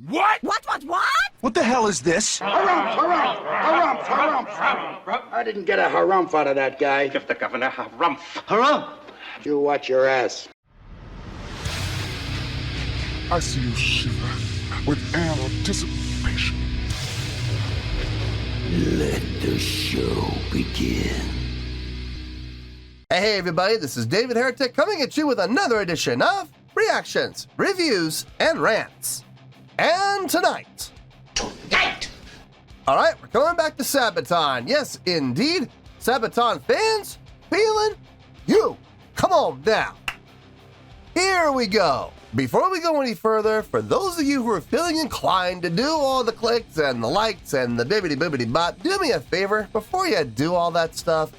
What? What? What the hell is this? Harumph. I didn't get a harumph out of that guy. Give the governor harumph. Harumph! You watch your ass. I see you shiver with anticipation. Let the show begin. Hey everybody, this is David Heretic coming at you with another edition of Reactions, Reviews, and Rants. And tonight. Alright, we're coming back to Sabaton. Yes, indeed. Sabaton Fans FEELIN YOU. Come on now. Here we go. Before we go any further, for those of you who are feeling inclined to do all the clicks and the likes and the bibbity-bibbity bot, do me a favor, before you do all that stuff,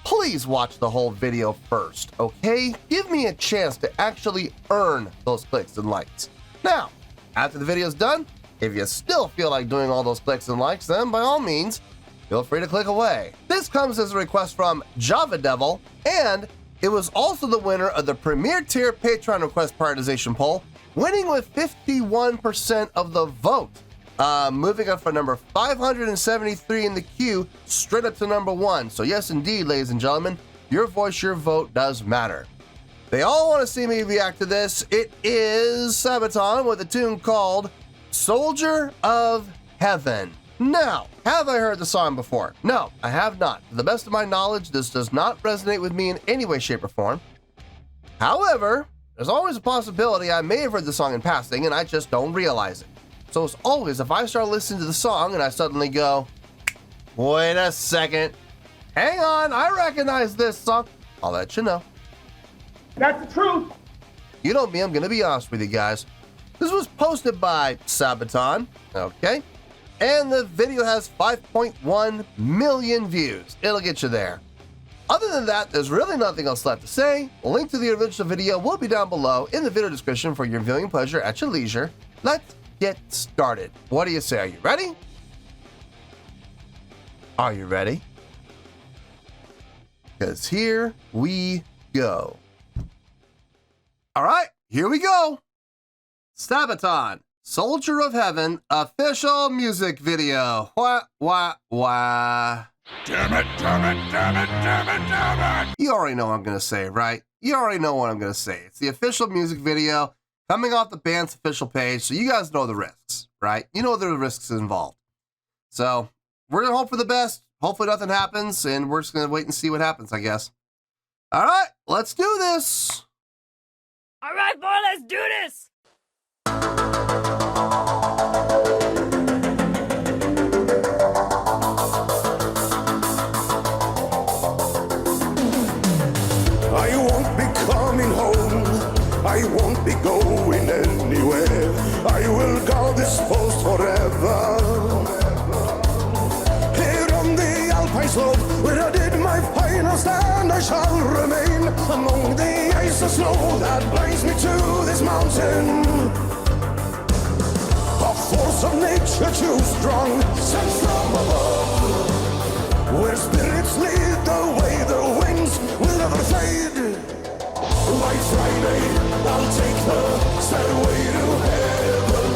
please watch the whole video first, okay? Give me a chance to actually earn those clicks and likes. Now, after the video's done, if you still feel like doing all those clicks and likes, then by all means, feel free to click away. This comes as a request from Java Devil, and it was also the winner of the Premier Tier Patreon Request Prioritization Poll, winning with 51% of the vote. Moving up from number 573 in the queue, straight up to number 1. So yes, indeed, ladies and gentlemen, your voice, your vote does matter. They all want to see me react to this. It is Sabaton with a tune called Soldier of Heaven. Now, have I heard the song before? No, I have not. To the best of my knowledge, this does not resonate with me in any way, shape, or form. However, there's always a possibility I may have heard the song in passing and I just don't realize it. So as always, if I start listening to the song and I suddenly go, wait a second, hang on, I recognize this song, I'll let you know. That's the truth. You know me, I'm going to be honest with you guys. This was posted by Sabaton, okay? And the video has 5.1 million views. It'll get you there. Other than that, there's really nothing else left to say. A link to the original video will be down below in the video description for your viewing pleasure at your leisure. Let's get started. What do you say? Are you ready? Are you ready? Because here we go. All right, here we go. Sabaton, Soldier of Heaven, official music video. Wah. Damn it. You already know what I'm going to say, right? You already know what I'm going to say. It's the official music video coming off the band's official page, so you guys know the risks, right? You know the risks involved. So we're going to hope for the best. Hopefully nothing happens, and we're just going to wait and see what happens, I guess. All right, let's do this. All right, boy, let's do this. I won't be coming home. I won't be going anywhere. I will guard this post forever. Here on the Alpine slope, where I did my final stand, I shall remain among the ice and snow that binds me to this mountain. A force of nature too strong, sent from above, where spirits lead the way, the winds will never fade. Like Friday, I'll take the stairway to heaven.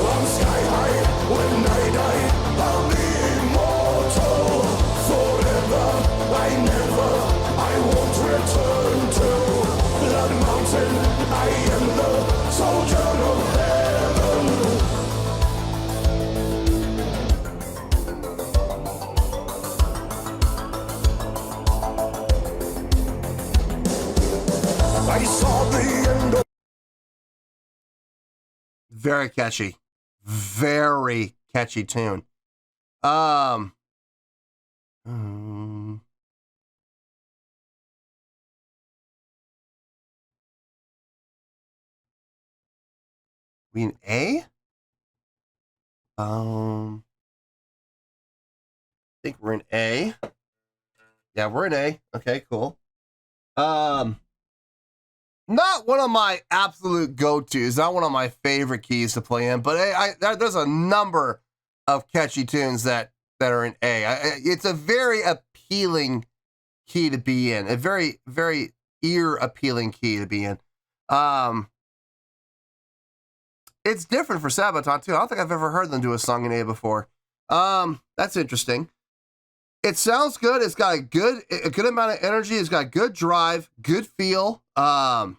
On sky high, when I die, I'll be immortal. Forever, I won't return to that mountain. I am the soldier of heaven. I saw the end of... Very catchy tune. We in A? I think we're in A. Yeah, we're in A. Okay, cool. Not one of my absolute go-tos, not one of my favorite keys to play in, but there's a number of catchy tunes that are in A. It's a very appealing key to be in, a very, very ear-appealing key to be in. it's different for Sabaton too. I don't think I've ever heard them do a song in A before. That's interesting. It sounds good. It's got a good amount of energy. It's got good drive, good feel. I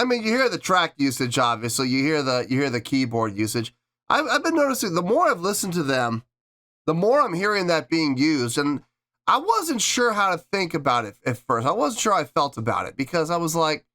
mean, you hear the track usage, obviously. You hear the keyboard usage. I've been noticing the more I've listened to them, the more I'm hearing that being used. And I wasn't sure how to think about it at first. I wasn't sure how I felt about it because I was like,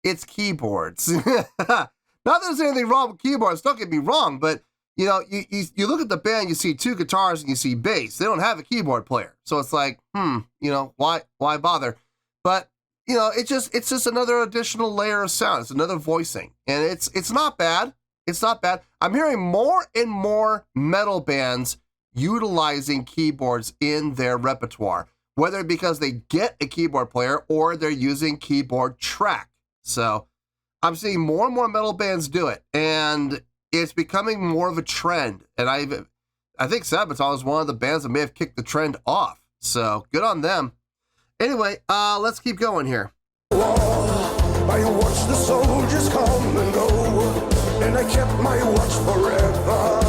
it's keyboards. Not that there's anything wrong with keyboards. Don't get me wrong, but you know, you look at the band, you see 2 guitars and you see bass. They don't have a keyboard player. So it's like, you know, why bother? But, you know, it's just another additional layer of sound. It's another voicing. And it's not bad. It's not bad. I'm hearing more and more metal bands utilizing keyboards in their repertoire, whether because they get a keyboard player or they're using keyboard track. So I'm seeing more and more metal bands do it. And it's becoming more of a trend, and I think Sabaton is one of the bands that may have kicked the trend off. So good on them. Anyway, let's keep going here. I watched the soldiers come and go, and I kept my watch forever.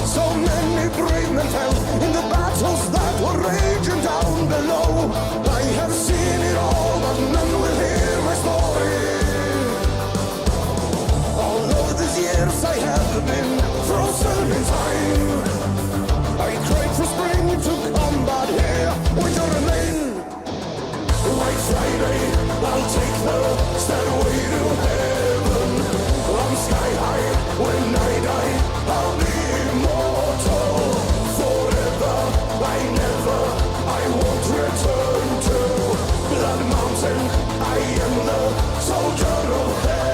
So many brave men fell in the battles that were raging down below. I have seen it all, but none will hear my story. Years I have been frozen in time. I cried for spring to come, but here we don't remain. White Friday, I'll take the stairway to heaven. I'm sky high when I die. I'll be immortal forever. I won't return to Blood Mountain. I am the soldier of heaven.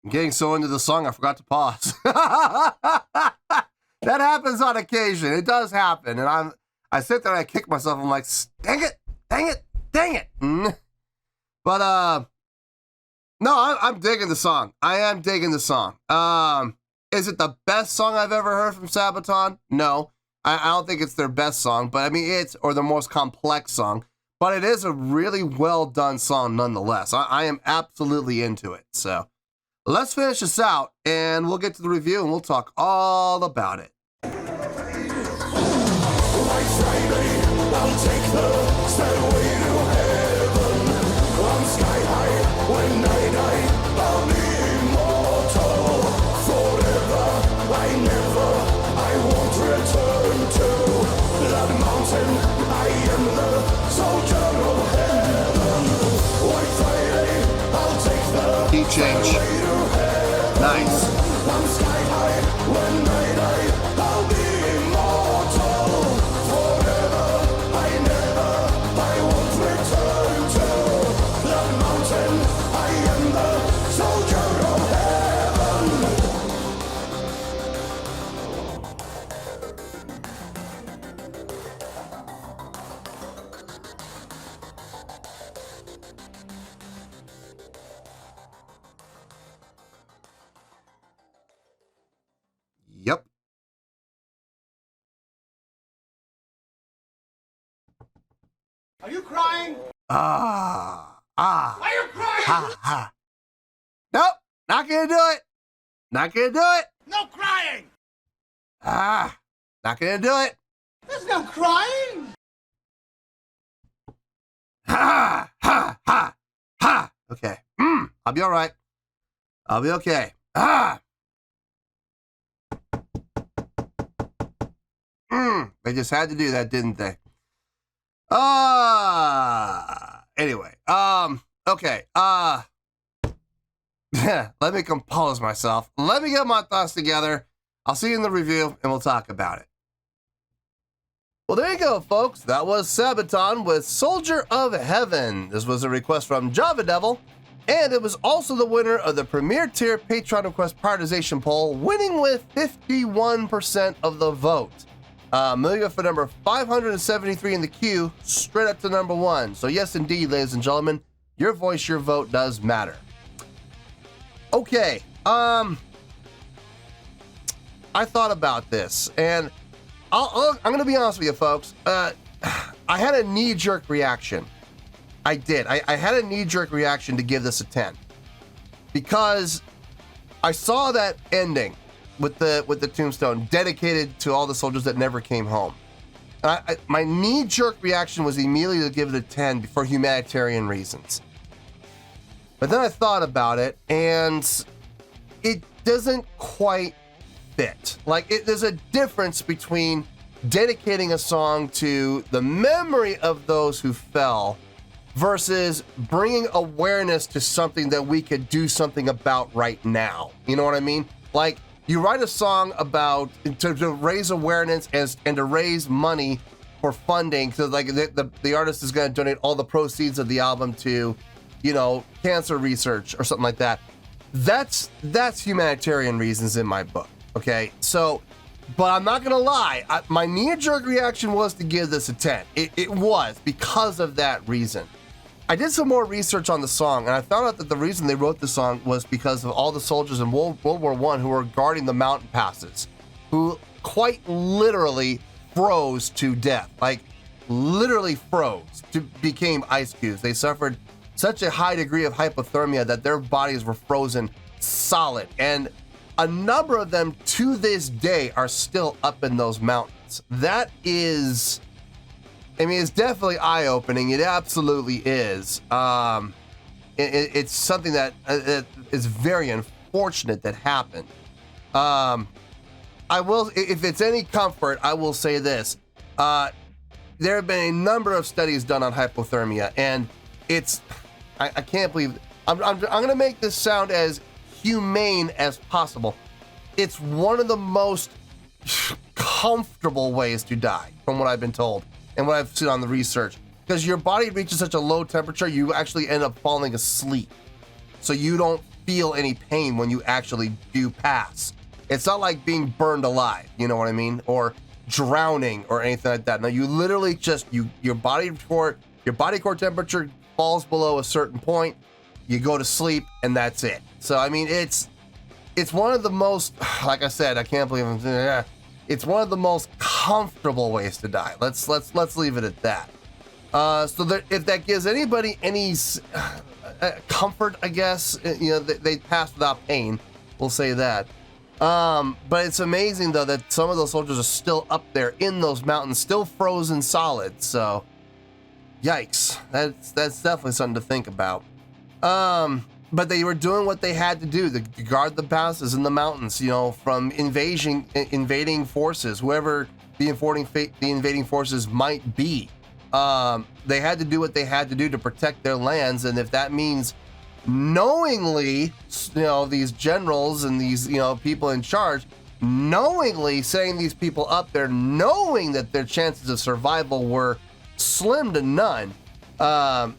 I'm getting so into the song, I forgot to pause. That happens on occasion. It does happen. And I sit there and I kick myself. I'm like, dang it. But, no, I'm digging the song. I am digging the song. Is it the best song I've ever heard from Sabaton? No. I don't think it's their best song, but I mean, or their most complex song. But it is a really well done song nonetheless. I am absolutely into it. So let's finish this out and we'll get to the review and we'll talk all about it. I'll take the stairway to heaven. I'm sky high when I die. I'll be immortal forever. I won't return to Blood Mountain. I am the soldier of heaven. White Friday, I'll take the Key change. stairway to heaven. Nice. I'm sky high when I die. I'll be immortal forever. I won't return to Blood Mountain. I am the soldier of heaven. Yep. Are you crying? Why Are you crying? Nope, not gonna do it. Not gonna do it. No crying! Not gonna do it. There's no crying! Okay. I'll be all right. I'll be okay. They just had to do that, didn't they? Anyway. Okay. let me compose myself. Let me get my thoughts together. I'll see you in the review, and we'll talk about it. Well, there you go, folks. That was Sabaton with Soldier of Heaven. This was a request from Java Devil, and it was also the winner of the Premier Tier Patreon Request Prioritization Poll, winning with 51% of the vote. Moving up for number 573 in the queue, straight up to number 1. So yes, indeed, ladies and gentlemen, your voice, your vote does matter. Okay, I thought about this, and I'm going to be honest with you, folks. I had a knee-jerk reaction. I did. I had a knee-jerk reaction to give this a 10 because I saw that ending with the tombstone dedicated to all the soldiers that never came home. My knee-jerk reaction was immediately to give it a 10 for humanitarian reasons. But then I thought about it, and it doesn't quite fit. Like, there's a difference between dedicating a song to the memory of those who fell versus bringing awareness to something that we could do something about right now. You know what I mean? Like, you write a song about to raise awareness and to raise money for funding. So like the artist is going to donate all the proceeds of the album to, you know, cancer research or something like that. That's humanitarian reasons in my book. Okay, so, but I'm not gonna lie. My knee-jerk reaction was to give this a 10. It was because of that reason. I did some more research on the song, and I found out that the reason they wrote the song was because of all the soldiers in World War I who were guarding the mountain passes, who quite literally froze to death. Like, literally froze, became ice cubes. They suffered such a high degree of hypothermia that their bodies were frozen solid. And a number of them to this day are still up in those mountains. That is, I mean, it's definitely eye-opening. It absolutely is. It's something that is very unfortunate that happened. I will, if it's any comfort, I will say this. There have been a number of studies done on hypothermia, and it's, I can't believe, I'm going to make this sound as humane as possible. It's one of the most comfortable ways to die, from what I've been told and what I've seen on the research, because your body reaches such a low temperature, you actually end up falling asleep, so you don't feel any pain when you actually do pass. It's not like being burned alive, you know what I mean, or drowning or anything like that. No, you literally just your body core temperature falls below a certain point, you go to sleep, and that's it. So I mean, it's one of the most, like I said, I can't believe it's one of the most comfortable ways to die. Let's leave it at that. So that if that gives anybody any comfort, I guess, you know, they pass without pain. We'll say that. But it's amazing though that some of those soldiers are still up there in those mountains, still frozen solid. So, yikes! That's definitely something to think about. But they were doing what they had to do to guard the passes in the mountains, you know, from invading forces, whoever the invading forces might be. They had to do what they had to do to protect their lands, and if that means knowingly, you know, these generals and these, you know, people in charge, knowingly setting these people up there, knowing that their chances of survival were slim to none, but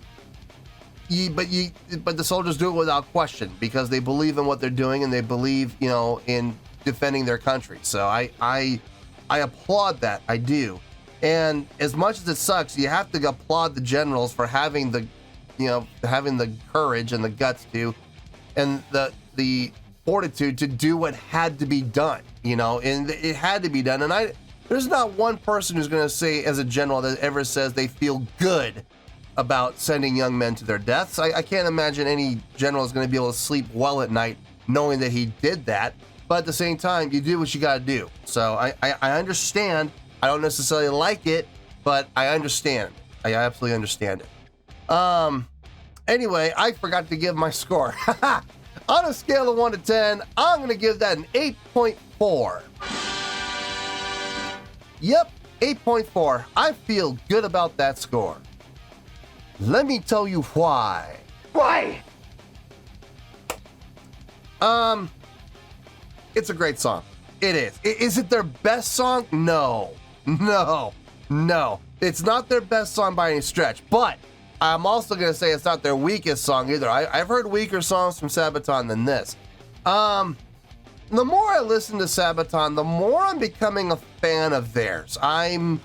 the soldiers do it without question because they believe in what they're doing and they believe, you know, in defending their country. So I applaud that. I do. And as much as it sucks, you have to applaud the generals for having the courage and the guts to, and the fortitude to do what had to be done, you know, and it had to be done. And there's not one person who's going to say as a general that ever says they feel good about sending young men to their deaths. I can't imagine any general is going to be able to sleep well at night knowing that he did that. But at the same time, you do what you got to do. So I understand. I don't necessarily like it, but I understand. I absolutely understand it. Anyway, I forgot to give my score. On a scale of 1 to 10, I'm going to give that an 8.4. Yep, 8.4. I feel good about that score. Let me tell you why. Why? It's a great song. It is. Is it their best song? No. It's not their best song by any stretch, but I'm also going to say it's not their weakest song either. I've heard weaker songs from Sabaton than this. The more I listen to Sabaton, the more I'm becoming a fan of theirs. I'm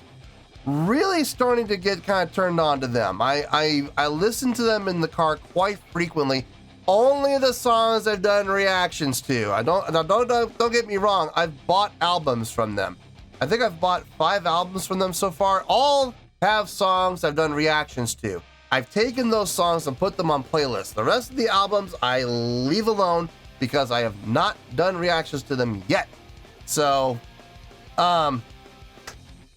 really starting to get kind of turned on to them. I listen to them in the car quite frequently. Only the songs I've done reactions to. Don't get me wrong. I've bought albums from them. I think I've bought 5 albums from them so far. All have songs I've done reactions to. I've taken those songs and put them on playlists. The rest of the albums I leave alone because I have not done reactions to them yet. So,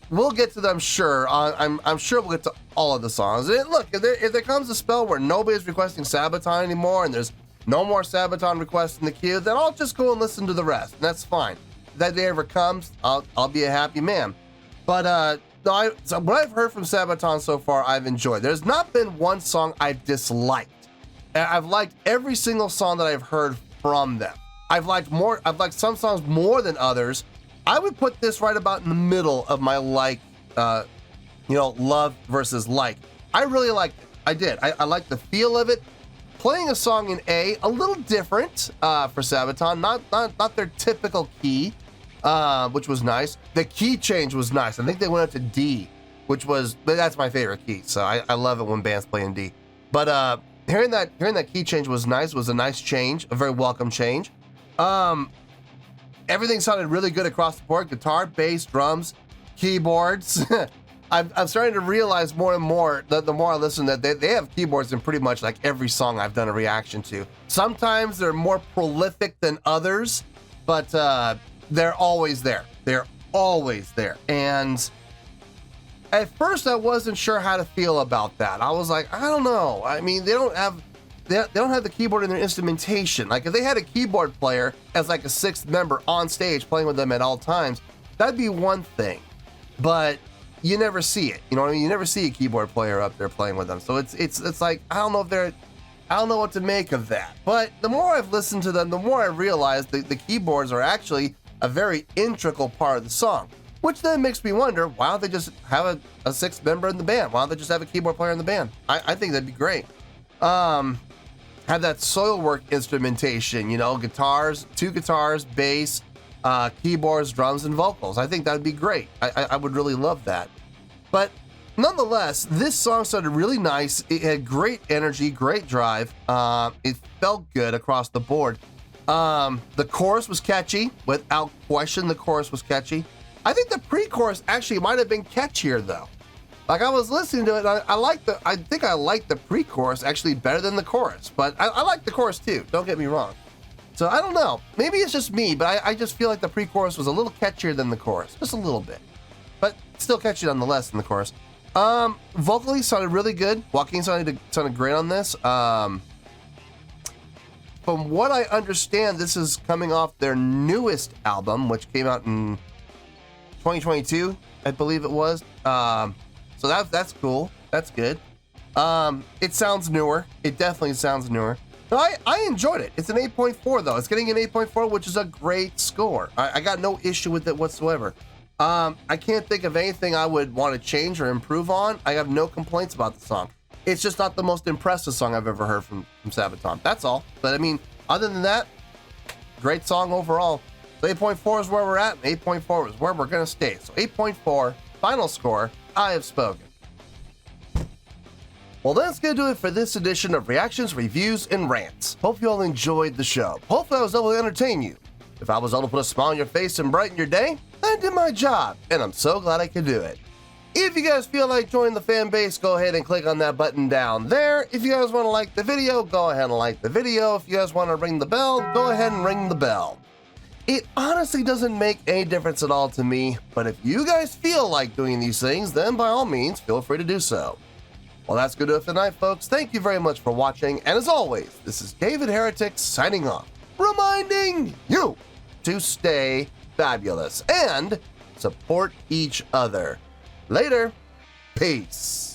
we'll get to them, sure. I'm sure we'll get to all of the songs. And look, if there comes a spell where nobody's requesting Sabaton anymore and there's no more Sabaton requests in the queue, then I'll just go and listen to the rest, and that's fine. If that day ever comes, I'll be a happy man. But so what I've heard from Sabaton so far, I've enjoyed. There's not been one song I've disliked. I've liked every single song that I've heard from them. I've liked some songs more than others. I would put this right about in the middle of my love versus like. I really liked it. I did. I liked the feel of it. Playing a song in A, a little different for Sabaton, not their typical key, which was nice. The key change was nice. I think they went up to D, that's my favorite key. So I love it when bands play in D. But hearing that key change was nice. It was a nice change, a very welcome change. Everything sounded really good across the board. Guitar, bass, drums, keyboards. I'm starting to realize more and more the more I listen that they have keyboards in pretty much like every song I've done a reaction to. Sometimes they're more prolific than others, but they're always there. They're always there. And at first I wasn't sure how to feel about that. I was like, I don't know. I mean, they don't have the keyboard in their instrumentation. Like if they had a keyboard player as like a 6th member on stage playing with them at all times, that'd be one thing. But you never see it. You know what I mean? You never see a keyboard player up there playing with them. So it's like I don't know what to make of that. But the more I've listened to them, the more I realize the keyboards are actually a very integral part of the song. Which then makes me wonder, why don't they just have a 6th member in the band? Why don't they just have a keyboard player in the band? I think that'd be great. Have that Soilwork instrumentation, guitars, 2 guitars, bass, keyboards, drums, and vocals. I think that would be great. I would really love that. But nonetheless, this song sounded really nice. It had great energy, great drive. It felt good across the board. The chorus was catchy. Without question, the chorus was catchy. I think the pre-chorus actually might have been catchier, though. Like I was listening to it, I think I liked the pre-chorus actually better than the chorus. But I like the chorus too, don't get me wrong. So I don't know, maybe it's just me, but I just feel like the pre-chorus was a little catchier than the chorus, just a little bit. But still catchy nonetheless in the chorus. Vocally sounded really good. Joaquin sounded great on this. From what I understand, this is coming off their newest album, which came out in 2022, I believe it was. So that's cool. That's good. It sounds newer. It definitely sounds newer. But I enjoyed it. It's an 8.4 though. It's getting an 8.4, which is a great score. I got no issue with it whatsoever. I can't think of anything I would want to change or improve on. I have no complaints about the song. It's just not the most impressive song I've ever heard from Sabaton. That's all. But I mean, other than that, great song overall. So 8.4 is where we're at. 8.4 is where we're going to stay. So 8.4, final score. I have spoken. Well, that's going to do it for this edition of Reactions, Reviews, and Rants. Hope you all enjoyed the show. Hopefully I was able to entertain you. If I was able to put a smile on your face and brighten your day, I did my job, and I'm so glad I could do it. If you guys feel like joining the fan base, go ahead and click on that button down there. If you guys want to like the video, go ahead and like the video. If you guys want to ring the bell, go ahead and ring the bell. It honestly doesn't make any difference at all to me, but if you guys feel like doing these things, then by all means, feel free to do so. Well, that's good enough for tonight, folks. Thank you very much for watching, and as always, this is David Heretic signing off, reminding you to stay fabulous and support each other. Later. Peace.